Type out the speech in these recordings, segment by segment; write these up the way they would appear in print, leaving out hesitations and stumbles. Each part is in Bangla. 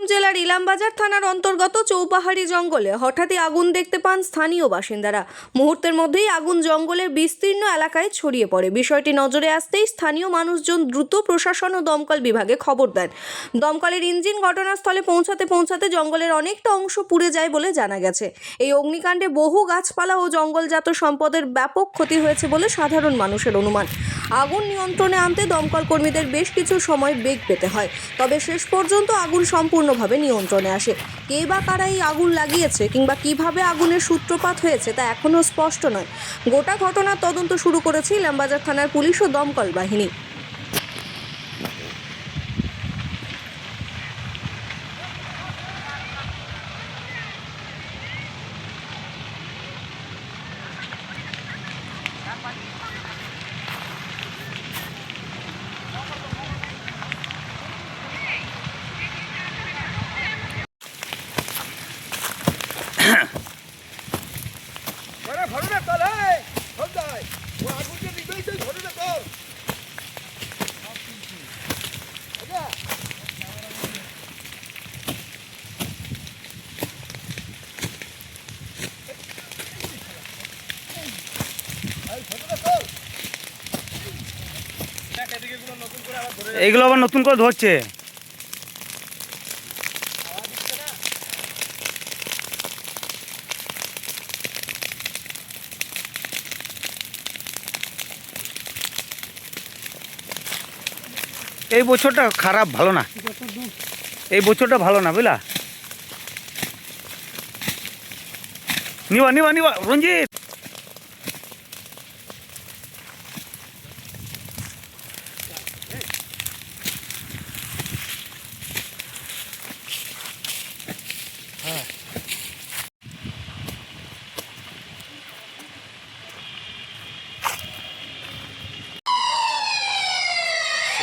জেলার ইলামবাজার থানার অন্তর্গত চৌপাহাড়ি জঙ্গলে হঠাৎই আগুন দেখতে পান স্থানীয় বাসিন্দারা। মুহূর্তের মধ্যেই আগুন জঙ্গলের বিস্তীর্ণ এলাকায় ছড়িয়ে পড়ে। বিষয়টি নজরে আসতেই স্থানীয় মানুষজন দ্রুত প্রশাসন ও দমকল বিভাগে খবর দেন। দমকলের ইঞ্জিন ঘটনাস্থলে পৌঁছাতে জঙ্গলের অনেকটা অংশ পুড়ে যায় বলে জানা গেছে। এই অগ্নিকাণ্ডে বহু গাছপালা ও জঙ্গলজাত সম্পদের ব্যাপক ক্ষতি হয়েছে বলে সাধারণ মানুষের অনুমান। আগুন নিয়ন্ত্রণে আনতে দমকল কর্মীদের বেশ কিছু সময় বেগ পেতে হয়, তবে শেষ পর্যন্ত আগুন সম্পূর্ণভাবে নিয়ন্ত্রণে আসে। কে বা কারা এই আগুন লাগিয়েছে কিংবা কিভাবে আগুনের সূত্রপাত হয়েছে তা এখনও স্পষ্ট নয়। গোটা ঘটনার তদন্ত শুরু করেছে ইলামবাজার থানার পুলিশ ও দমকল বাহিনী। এইগুলো আবার নতুন করে ধরছে। এই বছরটা খারাপ, ভালো না। এই বছরটা ভালো না, বুঝলা। নিবা নিবা নিবা রঞ্জিত।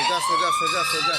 সোজা সোজা সোজা সোজা